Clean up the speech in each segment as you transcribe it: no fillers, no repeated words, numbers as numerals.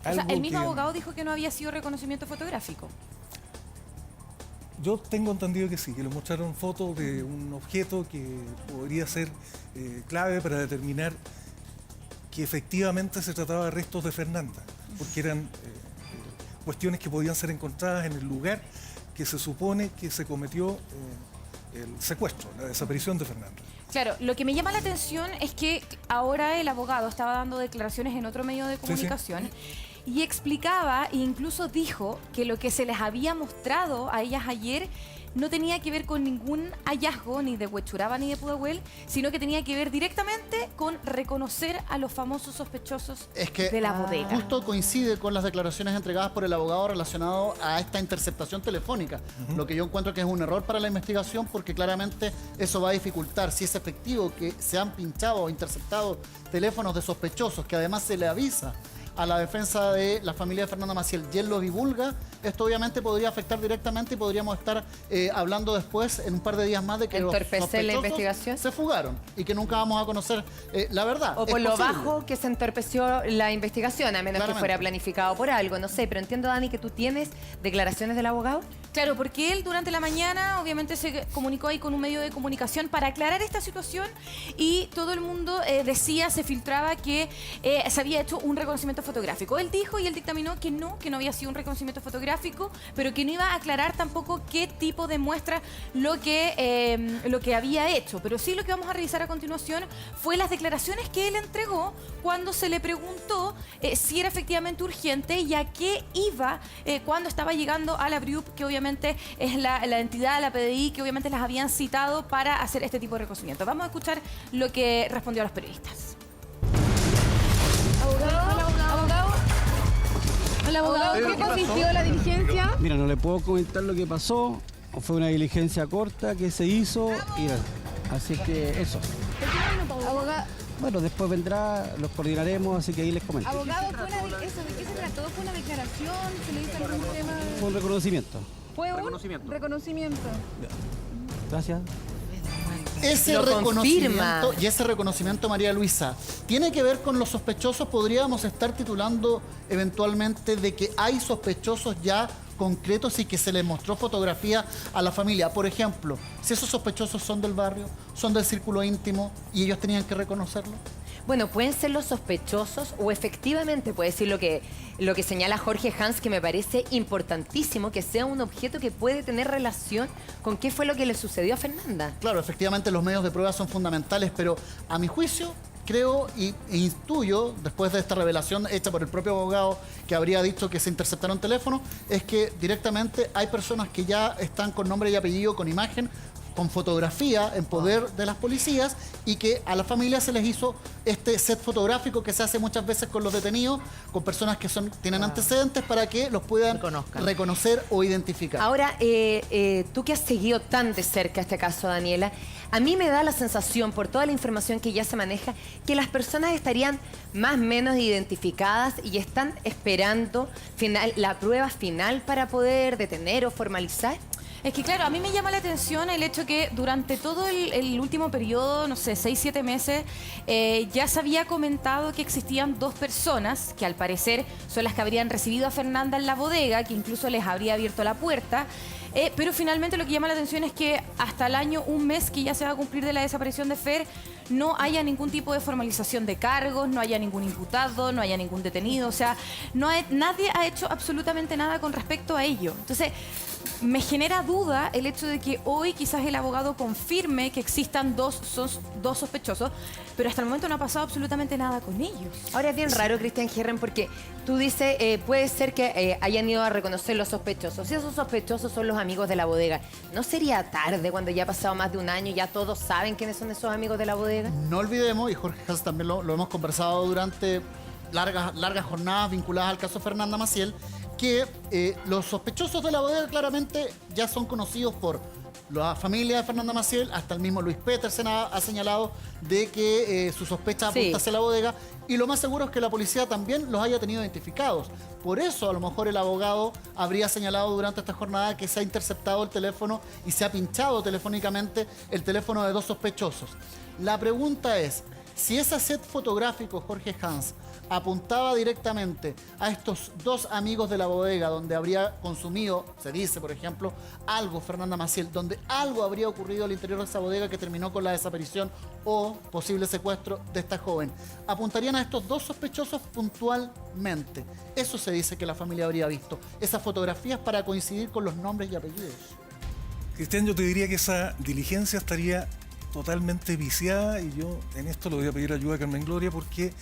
O sea, el mismo que abogado dijo que no había sido reconocimiento fotográfico. yo tengo entendido que sí, que le mostraron fotos de un objeto que podría ser clave para determinar que efectivamente se trataba de restos de Fernanda, porque eran cuestiones que podían ser encontradas en el lugar que se supone que se cometió el secuestro, la desaparición de Fernanda. Claro, lo que me llama la atención es que ahora el abogado estaba dando declaraciones en otro medio de comunicación y explicaba e incluso dijo que lo que se les había mostrado a ellas ayer no tenía que ver con ningún hallazgo ni de Huechuraba ni de Pudahuel, sino que tenía que ver directamente con reconocer a los famosos sospechosos de la bodega. Justo coincide con las declaraciones entregadas por el abogado relacionado a esta interceptación telefónica, lo que yo encuentro que es un error para la investigación porque claramente eso va a dificultar si es efectivo que se han pinchado o interceptado teléfonos de sospechosos, que además se le avisa a la defensa de la familia de Fernanda Maciel y él lo divulga. Esto obviamente podría afectar directamente y podríamos estar hablando después, en un par de días más, de que los ¿entorpecer la investigación? se fugaron y que nunca vamos a conocer la verdad. O por Es lo posible. bajo que se entorpeció la investigación, a menos que Claramente. fuera planificado por algo, no sé. Pero entiendo, Dani, que tú tienes declaraciones del abogado. Claro, porque él durante la mañana obviamente se comunicó ahí con un medio de comunicación para aclarar esta situación y todo el mundo decía, se filtraba que se había hecho un reconocimiento fotográfico. Él dijo y él dictaminó que no había sido un reconocimiento fotográfico, pero que no iba a aclarar tampoco qué tipo de muestra lo que había hecho. Pero sí, lo que vamos a revisar a continuación fue las declaraciones que él entregó cuando se le preguntó si era efectivamente urgente y a qué iba cuando estaba llegando a la BRIUP, que obviamente es la entidad, la PDI, que obviamente las habían citado para hacer este tipo de reconocimiento. Vamos a escuchar lo que respondió a los periodistas. Hola, abogado. ¿Qué consistió la diligencia? Mira, no le puedo comentar lo que pasó. Fue una diligencia corta que se hizo y así que eso. Abogado, Bueno, después vendrá, los coordinaremos, así que ahí les comento. abogado, ¿de qué se trató? ¿Fue una declaración? ¿Se le hizo algún tema? Fue un reconocimiento. ¿Fue un reconocimiento? Gracias. Ese Lo reconocimiento confirma. y ese reconocimiento, María Luisa, ¿tiene que ver con los sospechosos? ¿Podríamos estar titulando eventualmente de que hay sospechosos ya concretos y que se les mostró fotografía a la familia? Por ejemplo, si esos sospechosos son del barrio, son del círculo íntimo y ellos tenían que reconocerlo. Bueno, pueden ser los sospechosos o efectivamente puede ser lo que señala Jorge Hans, que me parece importantísimo, que sea un objeto que puede tener relación con qué fue lo que le sucedió a Fernanda. Claro, efectivamente los medios de prueba son fundamentales, pero a mi juicio creo e intuyo, después de esta revelación hecha por el propio abogado que habría dicho que se interceptaron teléfonos, es que directamente hay personas que ya están con nombre y apellido, con imagen, con fotografía en poder de las policías y que a la familia se les hizo este set fotográfico que se hace muchas veces con los detenidos, con personas que tienen antecedentes para que los puedan reconocer o identificar. Ahora, tú que has seguido tan de cerca este caso, Daniela, a mí me da la sensación, por toda la información que ya se maneja, que las personas estarían más o menos identificadas y están esperando la prueba final para poder detener o formalizar. Es que claro, a mí me llama la atención el hecho que durante todo el último periodo, no sé, 6, 7 meses, ya se había comentado que existían 2 personas que al parecer son las que habrían recibido a Fernanda en la bodega, que incluso les habría abierto la puerta. Pero finalmente lo que llama la atención es que hasta el año, un mes que ya se va a cumplir de la desaparición de Fer, no haya ningún tipo de formalización de cargos, no haya ningún imputado, no haya ningún detenido. O sea, nadie ha hecho absolutamente nada con respecto a ello. Entonces, me genera duda el hecho de que hoy quizás el abogado confirme que existan dos sospechosos, pero hasta el momento no ha pasado absolutamente nada con ellos. Ahora es bien raro, Cristian Herren, porque tú dices, puede ser que hayan ido a reconocer los sospechosos. Si esos sospechosos son los amigos de la bodega, ¿no sería tarde cuando ya ha pasado más de un año y ya todos saben quiénes son esos amigos de la bodega? No olvidemos, y Jorge Hans también lo hemos conversado durante largas jornadas vinculadas al caso Fernanda Maciel, que los sospechosos de la bodega claramente ya son conocidos por la familia de Fernanda Maciel, hasta el mismo Luis Petersen ha señalado de que su sospecha apunta hacia la bodega, y lo más seguro es que la policía también los haya tenido identificados. Por eso a lo mejor el abogado habría señalado durante esta jornada que se ha interceptado el teléfono y se ha pinchado telefónicamente el teléfono de 2 sospechosos. La pregunta es, Si ese set fotográfico, Jorge Hans, apuntaba directamente a estos dos amigos de la bodega donde habría consumido, se dice, por ejemplo, algo Fernanda Maciel, donde algo habría ocurrido al interior de esa bodega que terminó con la desaparición o posible secuestro de esta joven, apuntarían a estos dos sospechosos puntualmente. Eso se dice que la familia habría visto. Esas fotografías para coincidir con los nombres y apellidos. Cristian, yo te diría que esa diligencia estaría totalmente viciada y yo en esto le voy a pedir ayuda a Carmen Gloria porque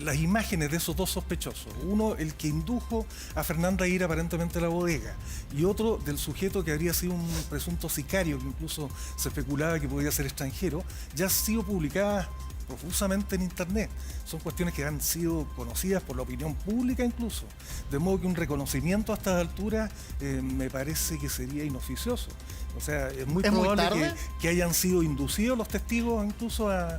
las imágenes de esos dos sospechosos, uno el que indujo a Fernanda a ir aparentemente a la bodega y otro del sujeto que habría sido un presunto sicario que incluso se especulaba que podía ser extranjero, ya han sido publicadas profusamente en internet. Son cuestiones que han sido conocidas por la opinión pública incluso. De modo que un reconocimiento a estas alturas me parece que sería inoficioso. O sea, es muy probable que hayan sido inducidos los testigos incluso a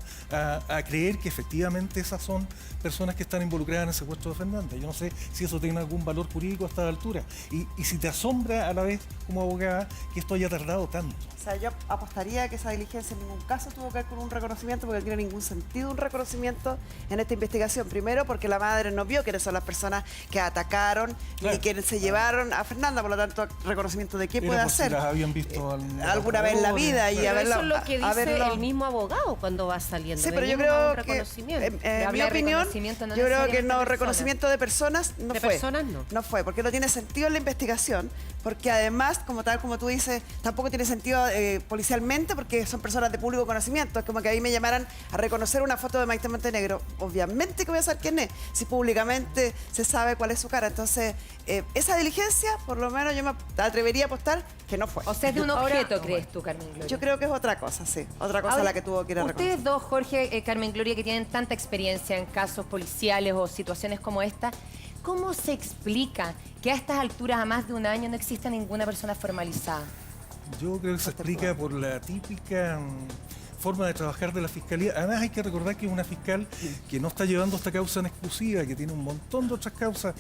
creer que efectivamente esas son personas que están involucradas en el secuestro de Fernanda. Yo no sé si eso tiene algún valor jurídico a estas alturas. Y si te asombra a la vez como abogada que esto haya tardado tanto. O sea, yo apostaría que esa diligencia en ningún caso tuvo que ver con un reconocimiento, porque no tiene ningún sentido un reconocimiento en esta investigación. Primero, porque la madre no vio quiénes son las personas que atacaron ni quienes se llevaron a Fernanda, por lo tanto, reconocimiento de qué puede hacer. Si las habían visto alguna vez en la vida y pero eso es lo que dice el mismo abogado cuando va saliendo. Sí, pero yo creo que, en mi opinión, yo creo que no, reconocimiento de personas no fue. De personas no. No fue, porque no tiene sentido en la investigación, porque además, como tú dices, tampoco tiene sentido policialmente, porque son personas de público conocimiento. Es como que a mí me llamaran a reconocer una foto de Maite Montenegro. Obviamente que voy a saber quién es, si públicamente se sabe cuál es su cara. Entonces, esa diligencia, por lo menos yo me atrevería a apostar que no fue. O sea, es de un objeto, ¿crees tú, Carmen Gloria? Yo creo que es otra cosa, sí. Otra cosa la que tuvo que ir a reconocer. Ustedes dos, Jorge, Carmen Gloria, que tienen tanta experiencia en casos policiales o situaciones como esta, ¿cómo se explica que a estas alturas, a más de un año, no exista ninguna persona formalizada? Yo creo que se explica por la típica forma de trabajar de la Fiscalía. Además hay que recordar que es una fiscal que no está llevando esta causa en exclusiva, que tiene un montón de otras causas,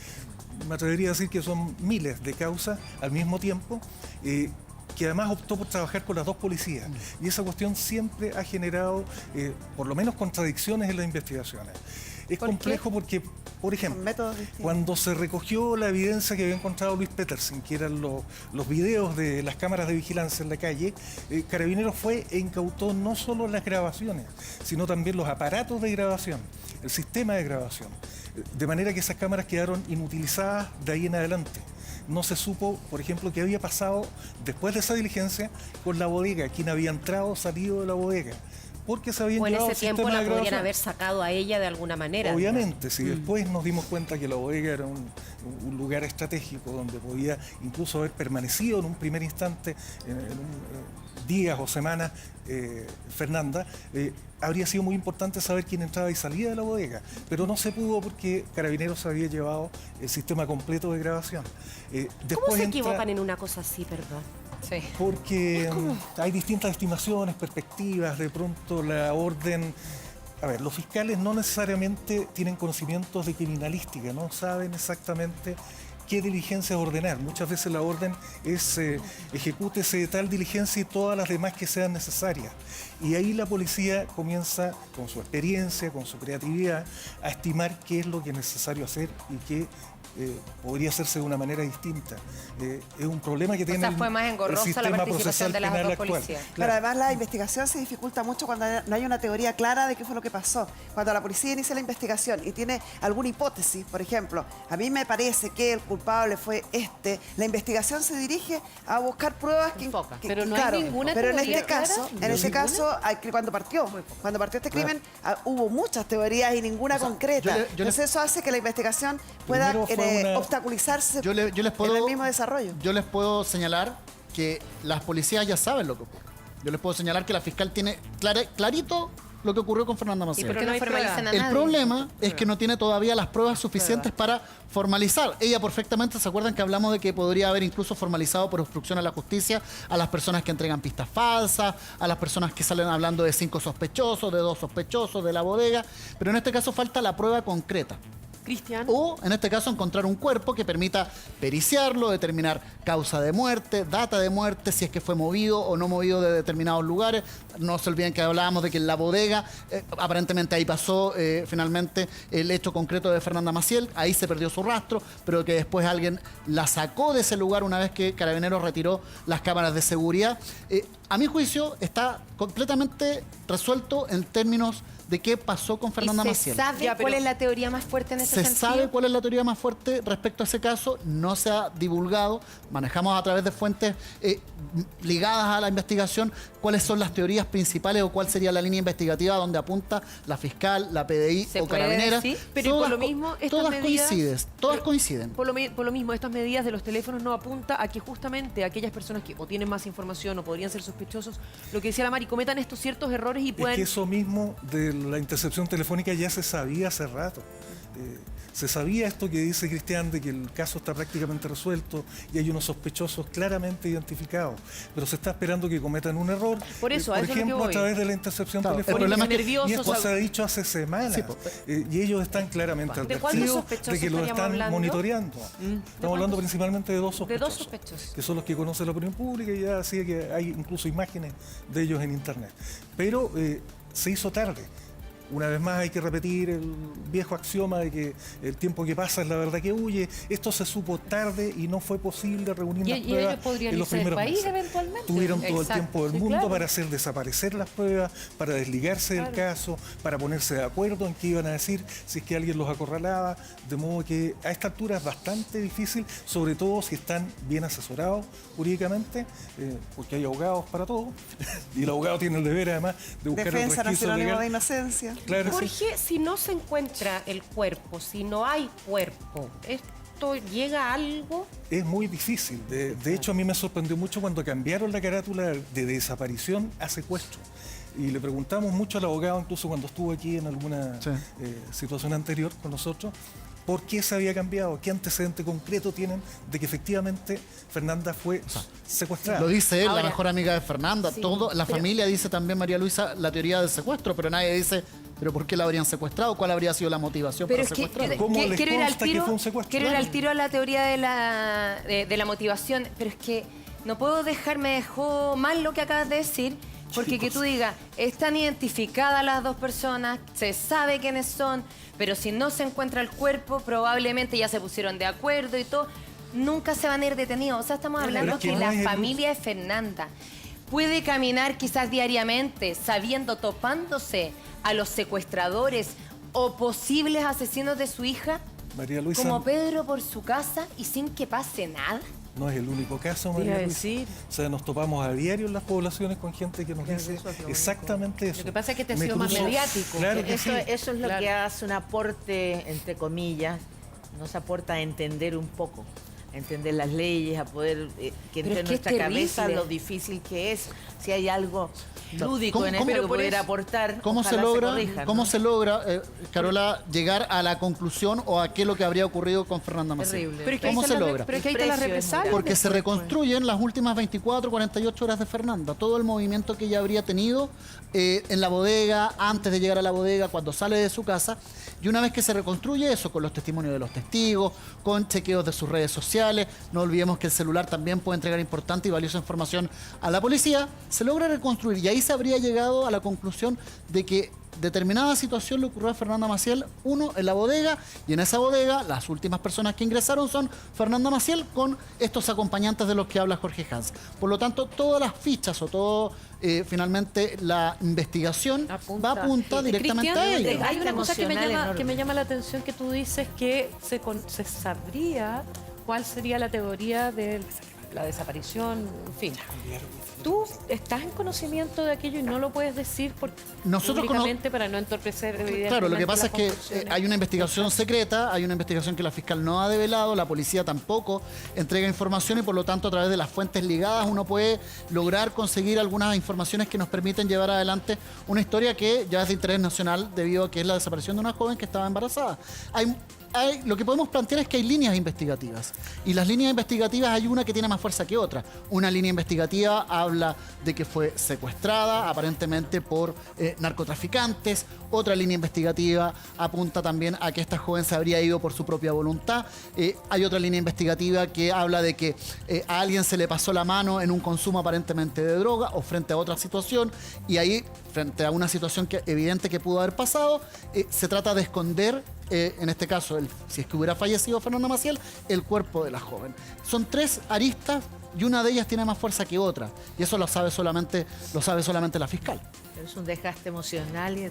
me atrevería a decir que son miles de causas al mismo tiempo, que además optó por trabajar con las dos policías. Y esa cuestión siempre ha generado, por lo menos, contradicciones en las investigaciones. Es complejo porque, por ejemplo, cuando se recogió la evidencia que había encontrado Luis Petersen, que eran los videos de las cámaras de vigilancia en la calle, Carabineros fue e incautó no solo las grabaciones, sino también los aparatos de grabación, el sistema de grabación. De manera que esas cámaras quedaron inutilizadas de ahí en adelante. No se supo, por ejemplo, qué había pasado después de esa diligencia con la bodega, quién había entrado o salido de la bodega. Porque se habían llevado en ese tiempo la podrían haber sacado a ella de alguna manera. Obviamente, si después nos dimos cuenta que la bodega era un lugar estratégico donde podía incluso haber permanecido en un primer instante, días o semanas, Fernanda, habría sido muy importante saber quién entraba y salía de la bodega, pero no se pudo porque Carabineros había llevado el sistema completo de grabación. ¿Cómo se equivocan en una cosa así, perdón? Sí. Porque hay distintas estimaciones, perspectivas, de pronto la orden... A ver, los fiscales no necesariamente tienen conocimientos de criminalística, no saben exactamente qué diligencia ordenar. Muchas veces la orden es ejecútese tal diligencia y todas las demás que sean necesarias. Y ahí la policía comienza, con su experiencia, con su creatividad, a estimar qué es lo que es necesario hacer y qué podría hacerse de una manera distinta. Es un problema que tiene fue más engorrosa el sistema la participación procesal de las penal dos actual. policías. Claro. Pero además la investigación se dificulta mucho cuando no hay una teoría clara de qué fue lo que pasó. Cuando la policía inicia la investigación y tiene alguna hipótesis, por ejemplo, a mí me parece que el culpable fue la investigación se dirige a buscar pruebas pero no hay ninguna pero teoría en este caso, cuando partió este crimen, hubo muchas teorías y ninguna concreta. Entonces eso hace que la investigación pueda obstaculizarse en el mismo desarrollo. Yo les puedo señalar que las policías ya saben lo que ocurre. Yo les puedo señalar que la fiscal tiene clarito lo que ocurrió con Fernanda Maciel. Pero no formalizan a nadie. El problema es que no tiene todavía las pruebas suficientes para formalizar. Ella perfectamente, ¿se acuerdan que hablamos de que podría haber incluso formalizado por obstrucción a la justicia a las personas que entregan pistas falsas, a las personas que salen hablando de 5 sospechosos, de 2 sospechosos, de la bodega? Pero en este caso falta la prueba concreta. Cristian. O, en este caso, encontrar un cuerpo que permita periciarlo, determinar causa de muerte, data de muerte, si es que fue movido o no movido de determinados lugares. No se olviden que hablábamos de que en la bodega, aparentemente ahí pasó finalmente el hecho concreto de Fernanda Maciel, ahí se perdió su rastro, pero que después alguien la sacó de ese lugar una vez que Carabineros retiró las cámaras de seguridad. A mi juicio está completamente resuelto en términos de qué pasó con Fernanda Maciel. ¿Se sabe cuál es la teoría más fuerte en ese sentido? Se sabe cuál es la teoría más fuerte respecto a ese caso, no se ha divulgado, manejamos a través de fuentes ligadas a la investigación cuáles son las teorías principales o cuál sería la línea investigativa donde apunta la fiscal, la PDI o Carabineras. Pero todas, por lo mismo, todas coinciden. Por lo mismo, estas medidas de los teléfonos no apunta a que justamente aquellas personas que o tienen más información o podrían ser sospechosos, lo que decía la Mari, cometan estos ciertos errores y puedan... Es que eso mismo de la intercepción telefónica ya se sabía hace rato. Se sabía esto que dice Cristian, de que el caso está prácticamente resuelto y hay unos sospechosos claramente identificados, pero se está esperando que cometan un error, por eso, por ejemplo, a través de la intercepción telefónica. Y esto se ha dicho hace semanas, y ellos están claramente advertidos de que lo están monitoreando. Estamos hablando principalmente de dos sospechosos, que son los que conoce la opinión pública, y ya decía que hay incluso imágenes de ellos en internet. Pero se hizo tarde. Una vez más hay que repetir el viejo axioma de que el tiempo que pasa es la verdad que huye. Esto se supo tarde y no fue posible reunir las pruebas en los primeros meses. Eventualmente. Tuvieron todo el tiempo del mundo para hacer desaparecer las pruebas, para desligarse del caso, para ponerse de acuerdo en qué iban a decir si es que alguien los acorralaba. De modo que a esta altura es bastante difícil, sobre todo si están bien asesorados jurídicamente, porque hay abogados para todo. Y el abogado tiene el deber además de buscar Defensa el resquicio Nacional legal de Inocencia. Claro, Jorge, sí. si no se encuentra el cuerpo, si no hay cuerpo, ¿esto llega a algo? Es muy difícil. De hecho, a mí me sorprendió mucho cuando cambiaron la carátula de desaparición a secuestro. Y le preguntamos mucho al abogado, incluso cuando estuvo aquí en alguna situación anterior con nosotros, ¿por qué se había cambiado? ¿Qué antecedente concreto tienen de que efectivamente Fernanda fue secuestrada? Lo dice él, la mejor amiga de Fernanda. Sí, La familia dice también, María Luisa, la teoría del secuestro, pero nadie dice, ¿pero por qué la habrían secuestrado? ¿Cuál habría sido la motivación para secuestrarla? ¿Cómo les consta que fue un secuestro? Quiero ir al tiro a la teoría de la motivación, pero es que no puedo me dejó mal lo que acabas de decir, porque que tú digas, están identificadas las dos personas, se sabe quiénes son, pero si no se encuentra el cuerpo, probablemente ya se pusieron de acuerdo y todo, nunca se van a ir detenidos. O sea, estamos hablando que la familia de Fernanda puede caminar quizás diariamente, sabiendo, topándose a los secuestradores o posibles asesinos de su hija, María Luisa, como Pedro por su casa y sin que pase nada. No es el único caso, María Luisa. O sea, nos topamos a diario en las poblaciones con gente que nos dice exactamente eso. Lo que pasa es que te ha sido más mediático. Claro que eso es lo que hace un aporte, entre comillas, nos aporta a entender un poco, a entender las leyes, a poder que entre en nuestra cabeza lo difícil que es. Si hay algo lúdico en esto que pudiera aportar, ¿cómo se logra, Carola, llegar a la conclusión o a qué es lo que habría ocurrido con Fernanda Maciel? ¿Cómo se logra? Pero es que ahí está la represalia. Porque se reconstruyen las últimas 24, 48 horas de Fernanda. Todo el movimiento que ella habría tenido en la bodega, antes de llegar a la bodega, cuando sale de su casa. Y una vez que se reconstruye eso, con los testimonios de los testigos, con chequeos de sus redes sociales, no olvidemos que el celular también puede entregar importante y valiosa información a la policía, se logra reconstruir. Y ahí se habría llegado a la conclusión de que determinada situación le ocurrió a Fernanda Maciel, uno, en la bodega, y en esa bodega las últimas personas que ingresaron son Fernanda Maciel con estos acompañantes de los que habla Jorge Hans. Por lo tanto, todas las fichas o todo, finalmente, la investigación va apunta directamente a ella. Hay una cosa que me llama la atención, que tú dices que se sabría cuál sería la teoría de la desaparición, en fin. Tú estás en conocimiento de aquello y no lo puedes decir públicamente para no entorpecer, evidentemente. Claro, lo que pasa es que hay una investigación secreta, hay una investigación que la fiscal no ha develado, la policía tampoco entrega información y por lo tanto a través de las fuentes ligadas uno puede lograr conseguir algunas informaciones que nos permiten llevar adelante una historia que ya es de interés nacional debido a que es la desaparición de una joven que estaba embarazada. Hay lo que podemos plantear es que hay líneas investigativas. Y las líneas investigativas hay una que tiene más fuerza que otra. Una línea investigativa habla de que fue secuestrada, aparentemente por narcotraficantes. Otra línea investigativa apunta también a que esta joven se habría ido por su propia voluntad. Hay otra línea investigativa que habla de que a alguien se le pasó la mano en un consumo aparentemente de droga o frente a otra situación. Y ahí, frente a una situación evidente que pudo haber pasado, se trata de esconder, en este caso, si es que hubiera fallecido Fernanda Maciel, el cuerpo de la joven. Son 3 aristas y una de ellas tiene más fuerza que otra. Y eso lo sabe solamente la fiscal. Pero es un desgaste emocional y